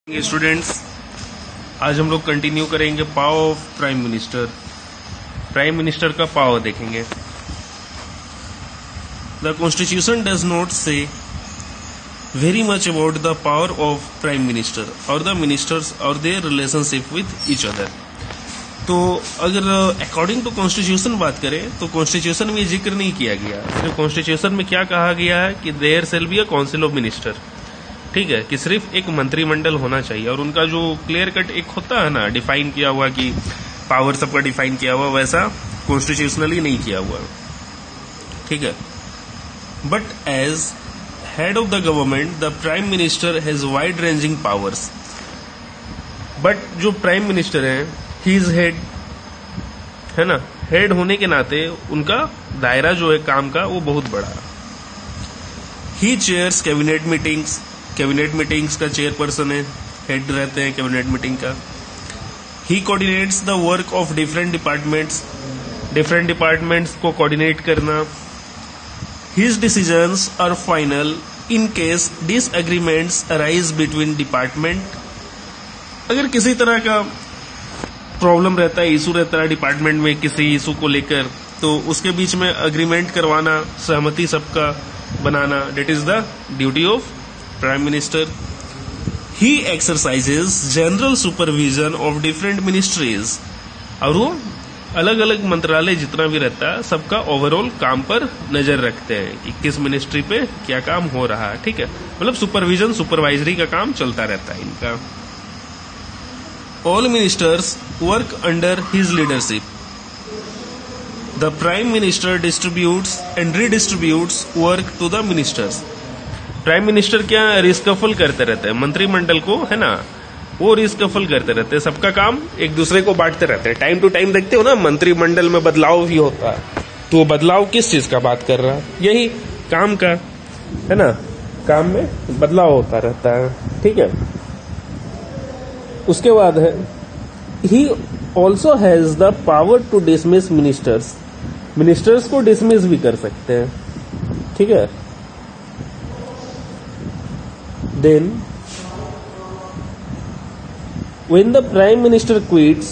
Students, आज हम लोग कंटिन्यू करेंगे power of prime minister. Prime minister का पावर देखेंगे। द कॉन्स्टिट्यूशन डज नॉट से very much about the power of prime minister और द मिनिस्टर्स और their relationship with each other. तो अगर अकॉर्डिंग टू कॉन्स्टिट्यूशन बात करें तो कॉन्स्टिट्यूशन में जिक्र नहीं किया गया। सिर्फ कॉन्स्टिट्यूशन में क्या कहा गया है कि there shall be a council of minister. ठीक है, कि सिर्फ एक मंत्रिमंडल होना चाहिए और उनका जो क्लियर कट एक होता है ना, डिफाइन किया हुआ कि पावर सबका डिफाइन किया हुआ, वैसा कॉन्स्टिट्यूशनली नहीं किया हुआ। ठीक है, but as head of the government the prime minister has wide ranging powers. But जो प्राइम मिनिस्टर है, ही इज हेड, है ना, हेड होने के नाते उनका दायरा जो है काम का वो बहुत बड़ा। He chairs cabinet meetings, cabinet meetings का चेयरपर्सन है, हेड रहते हैं कैबिनेट मीटिंग का। He coordinates the work of different departments, different departments को कोऑर्डिनेट करना। His decisions are final in case disagreements arise between department. अगर किसी तरह का प्रॉब्लम रहता है, इशू रहता है डिपार्टमेंट में किसी इशू को लेकर, तो उसके बीच में अग्रीमेंट करवाना, सहमति सबका बनाना, that is the duty of prime minister. He exercises general supervision of different ministries, और वो अलग अलग मंत्रालय जितना भी रहता है सबका ओवरऑल काम पर नजर रखते हैं कि किस मिनिस्ट्री पे क्या काम हो रहा है। ठीक है, मतलब सुपरविजन, सुपरवाइजरी का काम चलता रहता है इनका। All ministers work under his leadership. The prime minister distributes and redistributes work to the ministers. Prime minister क्या रिस्कफल करते रहते हैं मंत्रिमंडल को, है ना, वो रिस्कफल करते रहते हैं, सबका काम एक दूसरे को बांटते रहते हैं। टाइम टू टाइम देखते हो ना, मंत्रिमंडल में बदलाव भी होता है, तो वो बदलाव किस चीज का बात कर रहा है, यही काम का, है ना, काम में बदलाव होता रहता है। ठीक है, उसके बाद है he also has the power to dismiss ministers. Ministers को डिसमिस भी कर सकते हैं। ठीक है, then when the prime minister quits,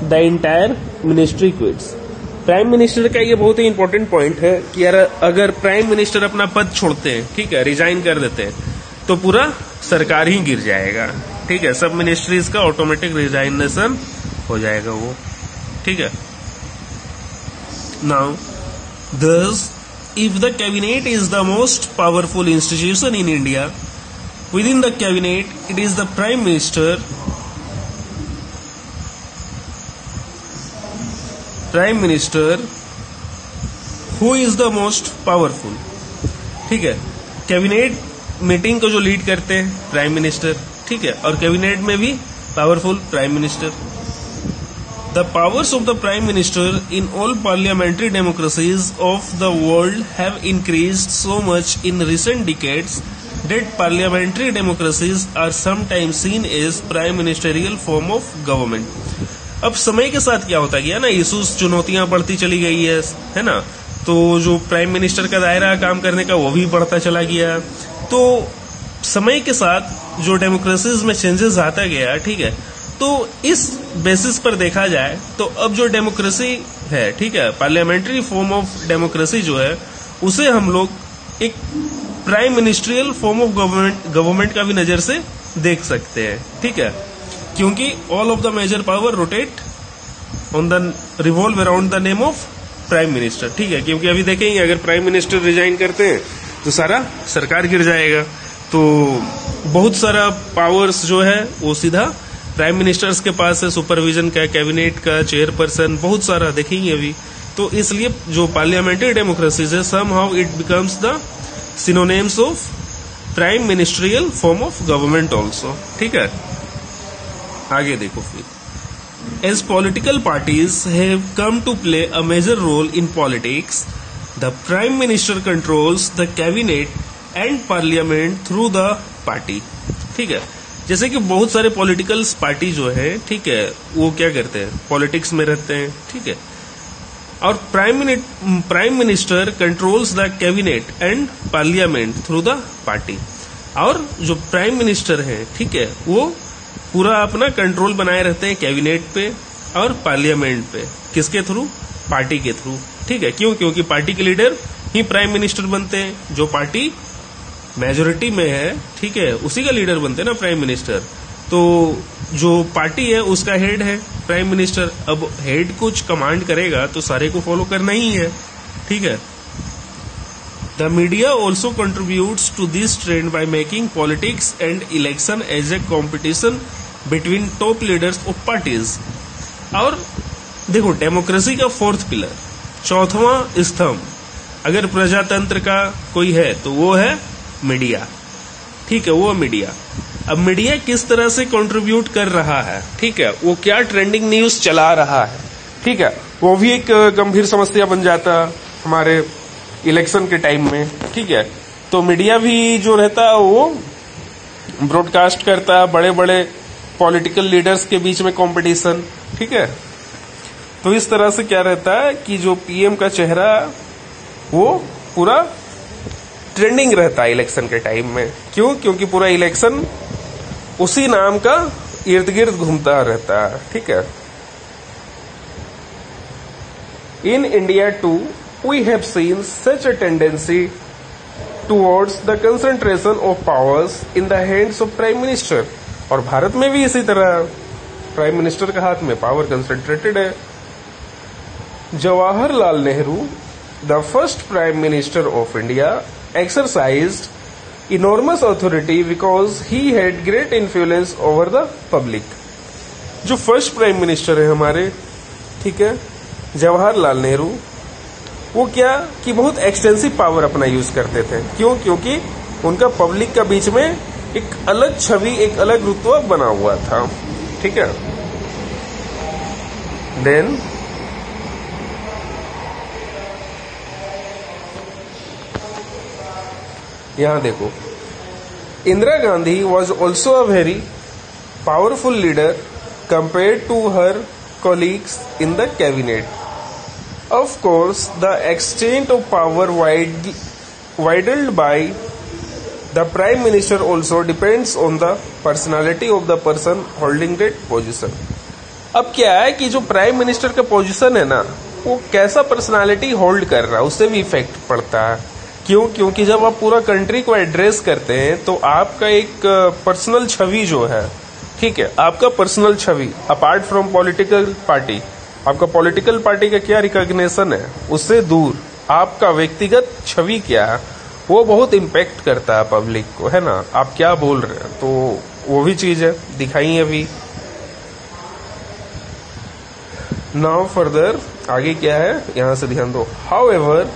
the entire ministry quits। Prime minister का ये बहुत ही इंपॉर्टेंट पॉइंट है कि यार अगर प्राइम मिनिस्टर अपना पद छोड़ते हैं, ठीक है, रिजाइन कर देते हैं, तो पूरा सरकार ही गिर जाएगा। ठीक है, सब मिनिस्ट्रीज का ऑटोमेटिक रिजाइनेशन हो जाएगा वो। ठीक है, now thus if the cabinet is the most powerful institution in India, within the cabinet it is the prime minister who is the most powerful। ठीक है, कैबिनेट मीटिंग को जो लीड करते हैं प्राइम मिनिस्टर, ठीक है, और कैबिनेट में भी powerful prime minister. The powers of the prime minister in all parliamentary democracies of the world have increased so much in recent decades that parliamentary democracies are sometimes seen as prime ministerial form of government। अब समय के साथ क्या होता गया ना, issues, चुनौतियां बढ़ती चली गई है ना, तो जो प्राइम मिनिस्टर का दायरा काम करने का वो भी बढ़ता चला गया। तो समय के साथ जो डेमोक्रेसीज में चेंजेस आता गया, ठीक है, तो इस बेसिस पर देखा जाए तो अब जो डेमोक्रेसी है, ठीक है, पार्लियामेंट्री फॉर्म ऑफ डेमोक्रेसी जो है, उसे हम लोग एक prime ministerial form of government का भी नजर से देख सकते हैं। ठीक है, क्योंकि all of the major power rotate on the revolve around the name of prime minister. ठीक है, क्योंकि अभी देखेंगे अगर प्राइम मिनिस्टर रिजाइन करते हैं तो सारा सरकार गिर जाएगा, तो बहुत सारा पावर्स जो है वो सीधा प्राइम मिनिस्टर्स के पास है, सुपरविजन का, कैबिनेट का, चेयरपर्सन, बहुत सारा देखेंगे अभी। तो इसलिए जो पार्लियामेंट्री डेमोक्रेसीज है, somehow it becomes the synonyms of prime ministerial form of government also। ठीक है, आगे देखो फिर। As political parties have come to play a major role in politics, the prime minister controls the cabinet and parliament through the party। ठीक है, जैसे कि बहुत सारे पॉलिटिकल पार्टी जो है, ठीक है, वो क्या करते हैं, पॉलिटिक्स में रहते हैं। ठीक है, और prime minister controls the cabinet and parliament through the party. और जो प्राइम मिनिस्टर है, ठीक है, वो पूरा अपना कंट्रोल बनाए रहते हैं कैबिनेट पे और पार्लियामेंट पे। किसके थ्रू? पार्टी के थ्रू। ठीक है, क्यों? क्योंकि पार्टी के लीडर ही प्राइम मिनिस्टर बनते हैं। जो पार्टी मेजोरिटी में है, ठीक है, उसी का लीडर बनते हैं ना प्राइम मिनिस्टर। तो जो पार्टी है उसका हेड है प्राइम मिनिस्टर। अब हेड कुछ कमांड करेगा तो सारे को फॉलो करना ही है। ठीक है। The media also contributes to this trend by making politics and election as a competition between top leaders of parties. और देखो, डेमोक्रेसी का फोर्थ पिलर, चौथवां स्तंभ अगर प्रजातंत्र का कोई है तो वो है मीडिया। ठीक है, वो मीडिया। अब मीडिया किस तरह से कंट्रीब्यूट कर रहा है, ठीक है, वो क्या ट्रेंडिंग न्यूज चला रहा है, ठीक है, वो भी एक गंभीर समस्या बन जाता हमारे इलेक्शन के टाइम में। ठीक है, तो मीडिया भी जो रहता है वो ब्रॉडकास्ट करता है बड़े बड़े पॉलिटिकल लीडर्स के बीच में कंपटीशन। ठीक है, तो इस तरह से क्या रहता है कि जो पीएम का चेहरा वो पूरा ट्रेंडिंग रहता है इलेक्शन के टाइम में। क्यों? क्योंकि पूरा इलेक्शन उसी नाम का इर्द गिर्द घूमता रहता है। ठीक है। In India too we have seen such a tendency towards the concentration of powers in the hands of prime minister. और भारत में भी इसी तरह प्राइम मिनिस्टर के हाथ में पावर कंसंट्रेटेड है। Jawaharlal Nehru, the first prime minister of India, exercised enormous authority because he had great influence over the public। जो फर्स्ट प्राइम मिनिस्टर है हमारे, ठीक है, जवाहरलाल नेहरू, वो क्या कि बहुत एक्सटेंसिव पावर अपना यूज करते थे। क्यों? क्योंकि उनका पब्लिक का बीच में एक अलग छवि, एक अलग रुतबा बना हुआ था। ठीक है। देन यहां देखो, Indira Gandhi was also a very powerful leader compared to her colleagues in the cabinet. Of course, the extent of power widened by the prime minister also depends on the personality of the person holding that position. अब क्या है कि जो prime minister का position है ना, वो कैसा पर्सनालिटी होल्ड कर रहा है उससे भी इफेक्ट पड़ता है। क्यों? क्योंकि जब आप पूरा कंट्री को एड्रेस करते हैं तो आपका एक पर्सनल छवि जो है, ठीक है, आपका personal Chhavi apart from political party, आपका पॉलिटिकल पार्टी का क्या रिकॉग्निशन है उससे दूर आपका व्यक्तिगत छवि क्या है, वो बहुत इम्पैक्ट करता है पब्लिक को, है ना। आप क्या बोल रहे हैं, तो वो भी चीज है, दिखाई अभी। नाउ फर्दर आगे क्या है, यहां से ध्यान दो। However,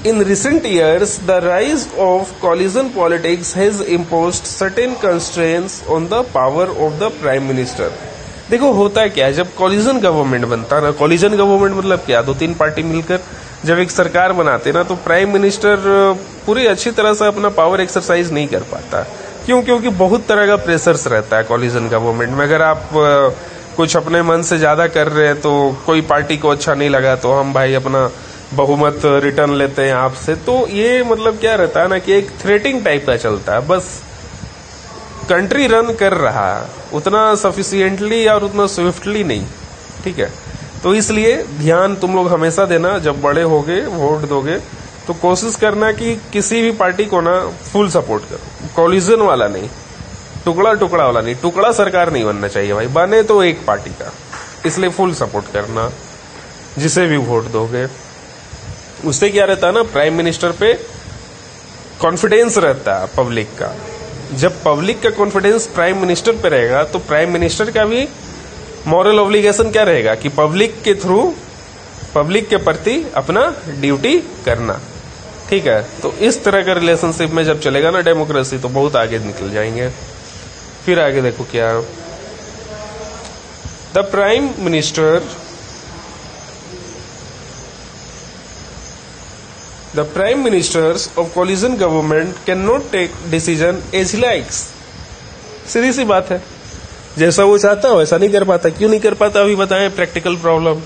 in recent years, the rise of coalition politics has imposed certain constraints on the power of the prime minister। देखो होता है क्या, जब कोलिजन गवर्नमेंट बनता ना, कोलिजन गवर्नमेंट मतलब क्या, दो तीन पार्टी मिलकर जब एक सरकार बनाते ना, तो प्राइम मिनिस्टर पूरी अच्छी तरह से अपना पावर एक्सरसाइज नहीं कर पाता। क्यों? क्योंकि बहुत तरह का प्रेशर्स रहता है कोलिजन गवर्नमेंट में। अगर आप कुछ अपने मन से ज्यादा कर रहे हैं तो कोई पार्टी को अच्छा नहीं लगा तो हम भाई अपना बहुमत रिटर्न लेते हैं आपसे। तो ये मतलब क्या रहता है ना कि एक थ्रेटिंग टाइप का चलता है, बस कंट्री रन कर रहा है, उतना सफिशिएंटली और उतना स्विफ्टली नहीं। ठीक है, तो इसलिए ध्यान तुम लोग हमेशा देना, जब बड़े होगे वोट दोगे तो कोशिश करना कि किसी भी पार्टी को ना फुल सपोर्ट करो, कोलिजन वाला नहीं, टुकड़ा टुकड़ा वाला नहीं। टुकड़ा सरकार नहीं बनना चाहिए भाई, बने तो एक पार्टी का, इसलिए फुल सपोर्ट करना जिसे भी वोट दोगे। उससे क्या रहता है ना, प्राइम मिनिस्टर पे कॉन्फिडेंस रहता है पब्लिक का। जब पब्लिक का कॉन्फिडेंस प्राइम मिनिस्टर पे रहेगा तो प्राइम मिनिस्टर का भी मॉरल ऑब्लिगेशन क्या रहेगा कि पब्लिक के थ्रू, पब्लिक के प्रति अपना ड्यूटी करना। ठीक है, तो इस तरह का रिलेशनशिप में जब चलेगा ना डेमोक्रेसी, तो बहुत आगे निकल जाएंगे। फिर आगे देखो क्या, the prime minister, the prime ministers of coalition government cannot take decision as he likes। सीधी सी बात है, जैसा वो चाहता है वैसा नहीं कर पाता। क्यों नहीं कर पाता अभी बताएं, practical problem.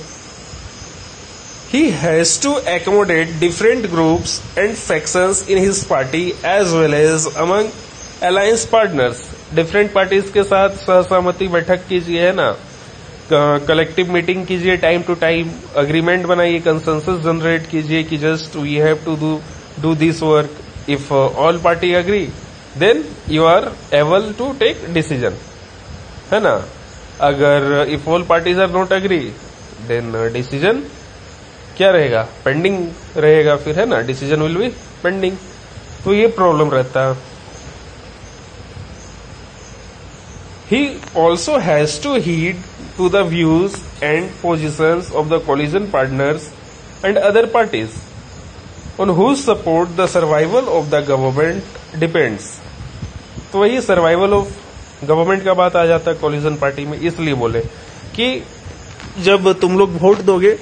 he has to accommodate different groups and factions in his party as well as among alliance partners। Different parties के साथ सहसहमति बैठक कीजिए, है ना, कलेक्टिव मीटिंग कीजिए टाइम टू टाइम, अग्रीमेंट बनाइए, कंसेंसस जनरेट कीजिए कि just we have to do this work. If all party agree then you are able to take decision, है ना. अगर if all parties are not agree then decision क्या रहेगा, pending रहेगा फिर, है ना, डिसीजन विल बी पेंडिंग. तो ये प्रॉब्लम रहता है. He also has to heed to the views and positions of the coalition partners and other parties on whose support the survival of the government depends. तो वही survival of government का बात आ जाता है कोलिजन पार्टी में. इसलिए बोले कि जब तुम लोग वोट दोगे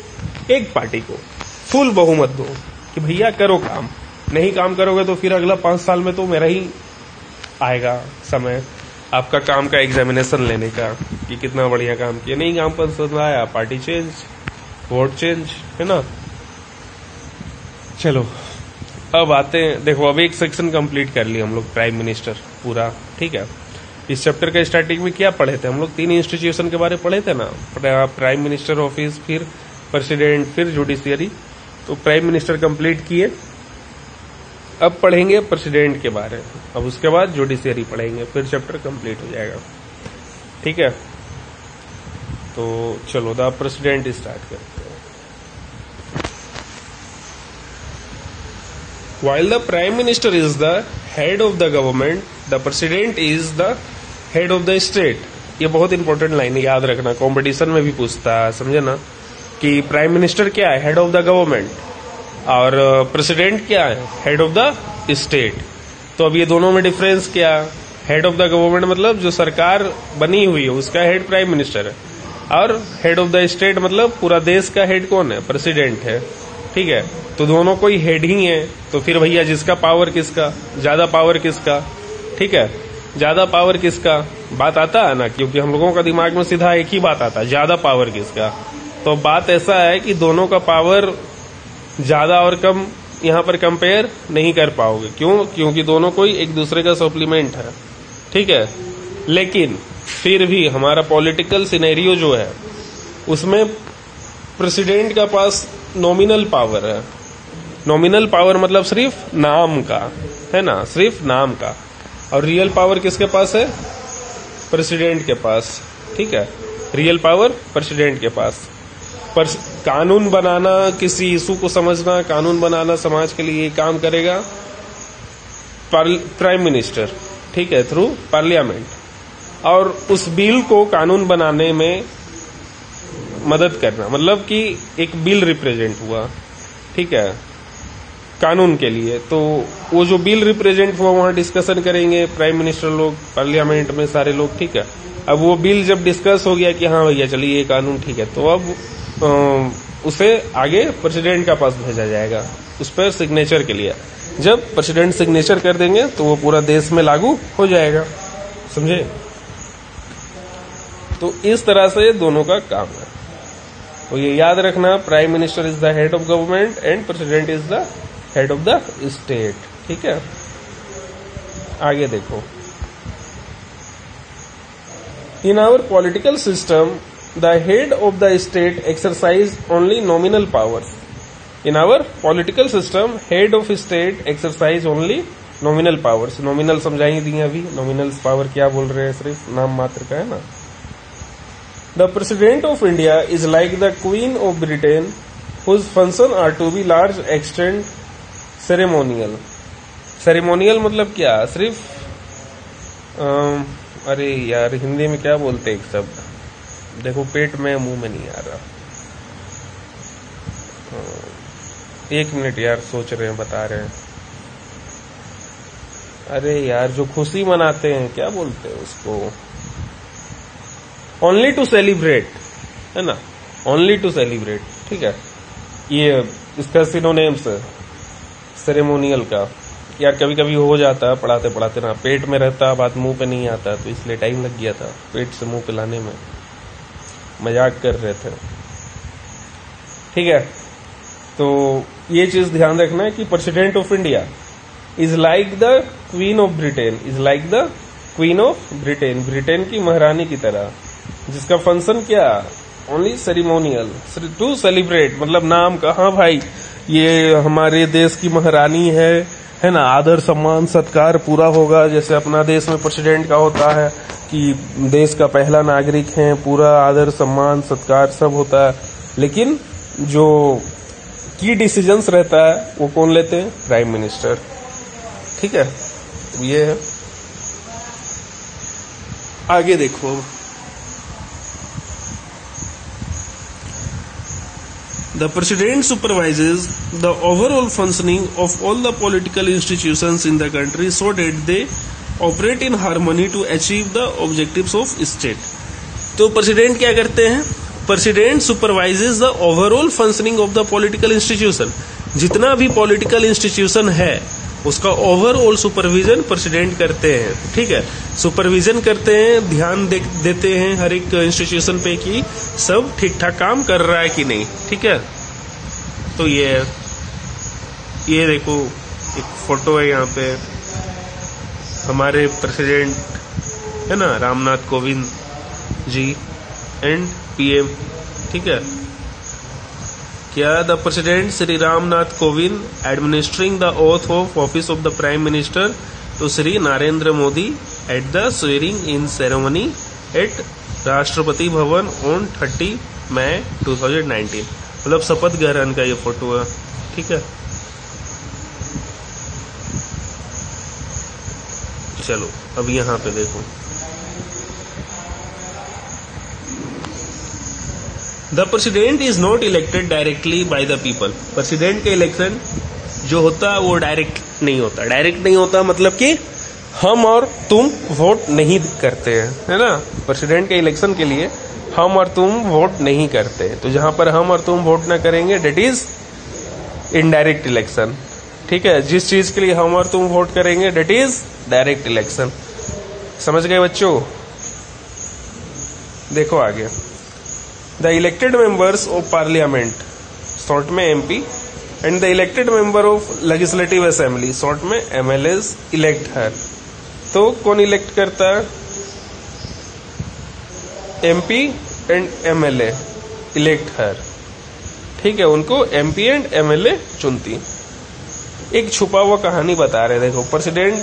एक पार्टी को, फुल बहुमत दो कि भैया करो काम, नहीं काम करोगे तो फिर अगला 5 साल में तो मेरा ही आएगा समय आपका काम का एग्जामिनेशन लेने का कि कितना बढ़िया काम किया. नहीं काम पसंद आया, पार्टी चेंज, वोट चेंज, है ना. चलो अब आते हैं, देखो अब एक सेक्शन कंप्लीट कर लिया हम लोग, प्राइम मिनिस्टर पूरा, ठीक है. इस चैप्टर का स्टार्टिंग में क्या पढ़े थे हम लोग, 3 इंस्टीट्यूशन के बारे में पढ़े थे ना, प्राइम मिनिस्टर ऑफिस, फिर प्रेसिडेंट, फिर जुडिशियरी. तो प्राइम मिनिस्टर कंप्लीट किए. अब पढ़ेंगे प्रेसिडेंट के बारे में, अब उसके बाद जुडिशियरी पढ़ेंगे, फिर चैप्टर कंप्लीट हो जाएगा, ठीक है. तो चलो द प्रेसिडेंट स्टार्ट करते हैं. While the Prime Minister is the head of the government, the President is the head of the state. ये बहुत इंपॉर्टेंट लाइन है, याद रखना, कंपटीशन में भी पूछता है, समझे ना, कि प्राइम मिनिस्टर क्या है, हेड ऑफ द गवर्नमेंट, और प्रेसिडेंट क्या है, हेड ऑफ द स्टेट. तो अब ये दोनों में डिफरेंस क्या, हेड ऑफ द गवर्नमेंट मतलब जो सरकार बनी हुई है उसका हेड प्राइम मिनिस्टर है, और हेड ऑफ द स्टेट मतलब पूरा देश का हेड कौन है, प्रेसिडेंट है, ठीक है. तो दोनों कोई हेड ही है. तो फिर भैया जिसका पावर किसका, ज्यादा पावर किसका, ठीक है, ज्यादा पावर किसका, बात आता है ना, क्योंकि हम लोगों का दिमाग में सीधा एक ही बात आता है, ज्यादा पावर किसका. तो बात ऐसा है कि दोनों का पावर ज्यादा और कम यहाँ पर कंपेयर नहीं कर पाओगे. क्यों, क्योंकि दोनों कोई एक दूसरे का सप्लीमेंट है, ठीक है. लेकिन फिर भी हमारा पॉलिटिकल सिनेरियो जो है उसमें प्रेसिडेंट का पास नॉमिनल पावर है. नॉमिनल पावर मतलब सिर्फ नाम का, है ना, सिर्फ नाम का. और रियल पावर किसके पास है, प्रेसिडेंट के पास, ठीक है. रियल पावर प्रेसिडेंट के पास. पर कानून बनाना, किसी इशू को समझना, कानून बनाना समाज के लिए काम करेगा प्राइम मिनिस्टर, ठीक है, थ्रू पार्लियामेंट. और उस बिल को कानून बनाने में मदद करना, मतलब कि एक बिल रिप्रेजेंट हुआ, ठीक है, कानून के लिए. तो वो जो बिल रिप्रेजेंट हुआ वहां डिस्कशन करेंगे प्राइम मिनिस्टर लोग, पार्लियामेंट में सारे लोग, ठीक है. अब वो बिल जब डिस्कस हो गया कि हाँ भैया चलिए ये कानून ठीक है, तो अब उसे आगे प्रेसिडेंट का पास भेजा जाएगा उस पर सिग्नेचर के लिए. जब प्रेसिडेंट सिग्नेचर कर देंगे तो वो पूरा देश में लागू हो जाएगा, समझे. तो इस तरह से दोनों का काम है. तो ये याद रखना, prime minister is the head of government and president is the head of the state, ठीक है. आगे देखो, in our political system the head of the state exercise only nominal powers. In our political system head of state exercise only nominal powers. Nominal समझाई दी अभी, nominal power क्या बोल रहे हैं, सिर्फ नाम मात्र का है ना. The President of India is like the Queen of Britain, whose functions are to be large extent ceremonial. Ceremonial मतलब क्या, सिर्फ अरे यार हिंदी में क्या बोलते एक शब्द, देखो पेट में मुंह में नहीं आ रहा. 1 मिनट यार, सोच रहे हैं, बता रहे हैं. अरे यार जो खुशी मनाते हैं क्या बोलते हैं उसको, ओनली टू सेलिब्रेट, है ना, ओनली टू सेलिब्रेट, ठीक है. ये इसका सिनोनिम्स सेरेमोनियल का. यार कभी कभी हो जाता है पढ़ाते पढ़ाते ना, पेट में रहता, बात मुंह पे नहीं आता, तो इसलिए टाइम लग गया था पेट से मुंह पे लाने में, मजाक कर रहे थे, ठीक है. तो ये चीज ध्यान रखना है कि president of India is like the queen of Britain, is like the queen of Britain, Britain की महारानी की तरह, जिसका फंक्शन क्या, ओनली सेरिमोनियल, टू सेलिब्रेट, मतलब नाम का, हाँ भाई ये हमारे देश की महारानी है ना, आदर सम्मान सत्कार पूरा होगा, जैसे अपना देश में प्रेसिडेंट का होता है कि देश का पहला नागरिक है, पूरा आदर सम्मान सत्कार सब होता है, लेकिन जो की डिसीजंस रहता है वो कौन लेते हैं, प्राइम मिनिस्टर। ठीक है, ये है। आगे देखो, the president supervises the overall functioning of all the political institutions in the country so that they operate in harmony to achieve the objectives of state। तो प्रेसिडेंट क्या करते हैं, president supervises the overall functioning of the political institution, जितना भी political institution है उसका overall supervision president करते हैं। ठीक है, सुपरविजन करते हैं, ध्यान देते हैं हर एक इंस्टीट्यूशन पे कि सब ठीक ठाक काम कर रहा है कि नहीं। ठीक है, तो ये देखो एक फोटो है यहाँ पे, हमारे प्रेसिडेंट है ना, रामनाथ कोविंद जी एंड पीएम। ठीक है, क्या the president Shri Ramnath Kovind administering the oath of office of the prime minister to Shri Narendra Modi at the swearing in ceremony at Rashtrapati Bhavan on 30 मई 2019, मतलब शपथ ग्रहण का ये फोटो है। ठीक है, चलो अब यहाँ पे देखो, the president is not elected directly by the people. President का इलेक्शन जो होता है वो डायरेक्ट नहीं होता। डायरेक्ट नहीं होता मतलब कि हम और तुम वोट नहीं करते हैं, है ना। प्रेसिडेंट के इलेक्शन के लिए हम और तुम वोट नहीं करते, तो जहां पर हम और तुम वोट ना करेंगे डेट इज इनडायरेक्ट इलेक्शन। ठीक है, जिस चीज के लिए हम और तुम वोट करेंगे डेट इज डायरेक्ट इलेक्शन। समझ गए बच्चों? देखो आगे, the elected members of parliament, short में MP, and the elected member of legislative assembly, short में एमएलएज, इलेक्ट हर। तो कौन इलेक्ट करता है? MP and MLA elect her. ठीक है, उनको एमपी एंड एमएलए चुनती। एक छुपा हुआ कहानी बता रहे, देखो प्रेसिडेंट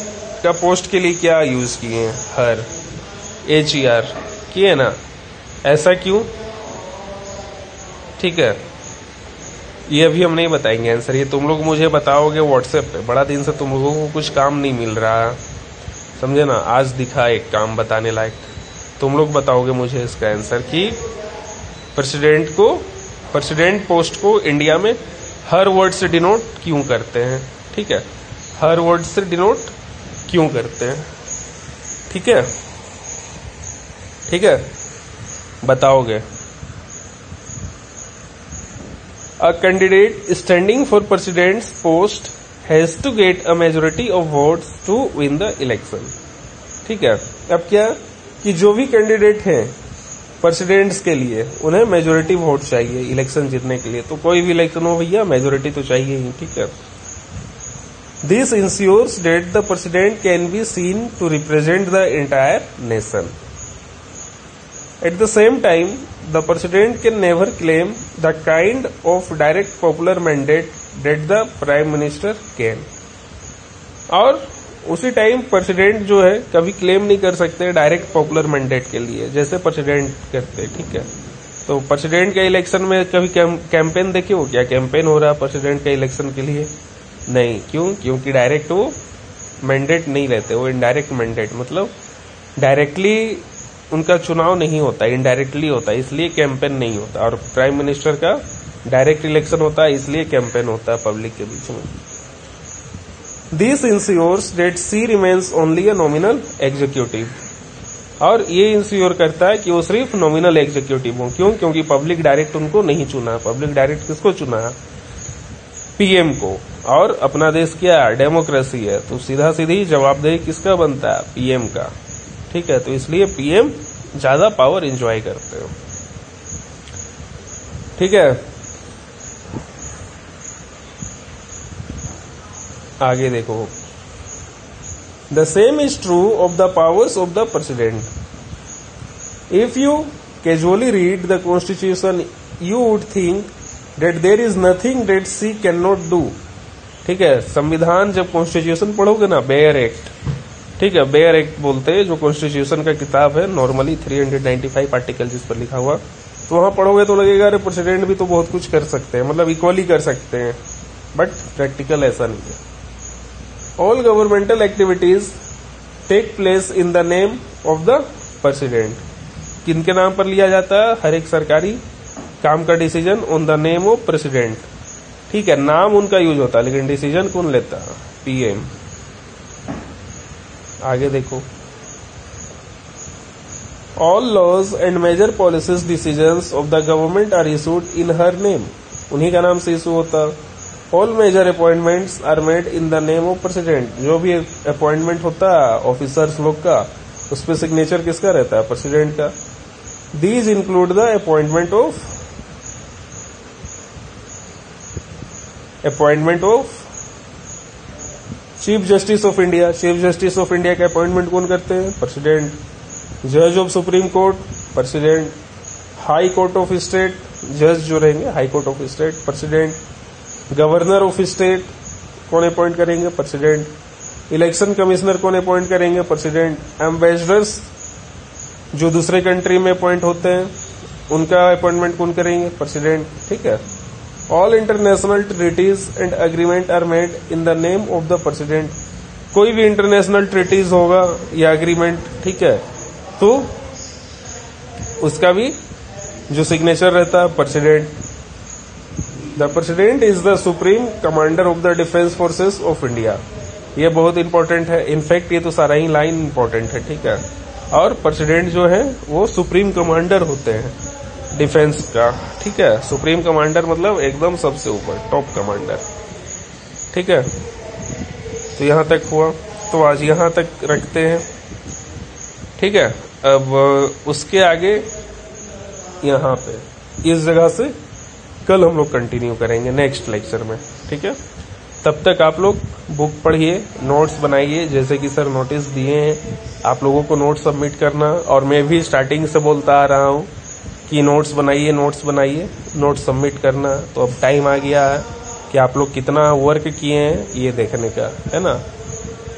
का पोस्ट के लिए क्या यूज किए हैं, हर, HER किए ना, ऐसा क्यों? ठीक है, ये अभी हम नहीं बताएंगे आंसर, ये तुम लोग मुझे बताओगे व्हाट्सएप पे। बड़ा दिन से तुम लोगों को कुछ काम नहीं मिल रहा, समझे ना, आज दिखा एक काम बताने लायक। तुम लोग बताओगे मुझे इसका आंसर कि प्रेसिडेंट पोस्ट को इंडिया में हर वर्ड से डिनोट क्यों करते हैं। ठीक है, हर वर्ड से डिनोट क्यों करते हैं। ठीक है, ठीक है, बताओगे। A candidate standing for president's post has to get a majority of votes to win the election। ठीक है, अब क्या कि जो भी कैंडिडेट हैं प्रेसिडेंट्स के लिए उन्हें मेजोरिटी वोट चाहिए इलेक्शन जीतने के लिए। तो कोई भी इलेक्शन हो भैया, मेजोरिटी तो चाहिए ही। ठीक है, this ensures that the president can be seen to represent the entire nation. At the same time, the president can never claim the kind of direct popular mandate that the prime minister can। और उसी time president जो है कभी claim नहीं कर सकते direct popular mandate के लिए, जैसे प्रेसिडेंट करते। ठीक है, तो प्रेसिडेंट के इलेक्शन में कभी कैंपेन देखे हो क्या? कैंपेन हो रहा है प्रेसिडेंट के इलेक्शन के लिए? नहीं, क्यों? क्योंकि डायरेक्ट वो मैंडेट नहीं लेते, वो इनडायरेक्ट मैंडेट, मतलब डायरेक्टली उनका चुनाव नहीं होता, इनडायरेक्टली होता है, इसलिए कैंपेन नहीं होता। और प्राइम मिनिस्टर का डायरेक्ट इलेक्शन होता है, इसलिए कैंपेन होता है पब्लिक के बीच में। This ensures that she remains only a nominal executive. और ये इंश्योर करता है कि वो सिर्फ नॉमिनल एग्जीक्यूटिव हो। क्यों? क्योंकि पब्लिक डायरेक्ट उनको नहीं चुना। पब्लिक डायरेक्ट किसको चुना? पीएम को। और अपना देश क्या है? डेमोक्रेसी है, तो सीधा सीधी जवाबदेही किसका बनता है? पीएम का। ठीक है, तो इसलिए पीएम ज्यादा पावर एंजॉय करते हो। ठीक है, आगे देखो, the same is true of the powers of the president. If you casually read the constitution you would think that there is nothing that she can not do. ठीक है, संविधान जब कॉन्स्टिट्यूशन पढ़ोगे ना, बेयर एक्ट, ठीक है, bare act बोलते हैं जो कॉन्स्टिट्यूशन का किताब है, नॉर्मली 395 आर्टिकल जिस पर लिखा हुआ, तो वहां पढ़ोगे तो लगेगा अरे प्रेसिडेंट भी तो बहुत कुछ कर सकते हैं, मतलब इक्वली कर सकते हैं, बट प्रैक्टिकल ऐसा नहीं है. All governmental activities take place in the name of the president. किनके नाम पर लिया जाता है? हर एक सरकारी काम का decision on the name of president. ठीक है, नाम उनका यूज होता है लेकिन डिसीजन कौन लेता है? पीएम. आगे देखो, all laws and major policies decisions of the government are issued in her name. उन्हीं का नाम से इशू होता. All major appointments are made in the name of president. जो भी अपॉइंटमेंट होता है ऑफिसर्स लोग का, उस पर सिग्नेचर किसका रहता है? प्रेसिडेंट का. These include the appointment of chief justice of India. Chief justice of India का अपॉइंटमेंट कौन करते हैं? प्रेसिडेंट. जज of supreme court, president. High court of state, जज जो रहेंगे high court of state, president. Governor of state कौन appoint करेंगे? प्रेसिडेंट. इलेक्शन कमिश्नर कौन अपॉइंट करेंगे? प्रेसिडेंट. एम्बेसडर्स जो दूसरे कंट्री में अपॉइंट होते हैं, उनका अपॉइंटमेंट कौन करेंगे? प्रेसिडेंट. ठीक है. All international treaties and agreement are made in the name of the president. कोई भी इंटरनेशनल ट्रीटीज होगा या अग्रीमेंट, ठीक है, तो उसका भी जो सिग्नेचर रहता है president. The president is the supreme commander of the defence forces of India. ये बहुत इंपॉर्टेंट है. इनफैक्ट ये तो सारा ही लाइन इंपॉर्टेंट है. ठीक है. और प्रेसिडेंट जो है वो सुप्रीम कमांडर होते हैं डिफेंस का. ठीक है. सुप्रीम कमांडर मतलब एकदम सबसे ऊपर, टॉप कमांडर. ठीक है. तो यहां तक हुआ, तो आज यहां तक रखते हैं. ठीक है. अब उसके आगे यहां पे इस जगह से कल हम लोग कंटिन्यू करेंगे नेक्स्ट लेक्चर में. ठीक है. तब तक आप लोग बुक पढ़िए, नोट्स बनाइए. जैसे कि सर नोटिस दिए हैं, आप लोगों को नोट्स सबमिट करना, और मैं भी स्टार्टिंग से बोलता आ रहा हूं कि नोट्स बनाइए, नोट्स सबमिट करना. तो अब टाइम आ गया है कि आप लोग कितना वर्क किए हैं ये देखने का, है ना,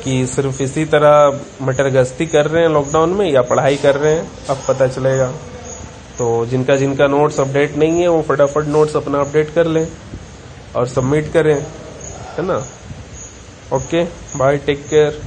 कि सिर्फ इसी तरह मटरगश्ती कर रहे हैं लॉकडाउन में या पढ़ाई कर रहे हैं, अब पता चलेगा. तो जिनका नोट्स अपडेट नहीं है वो फटाफट नोट्स अपना अपडेट कर लें और सबमिट करें, है ना. Okay, bye, take care.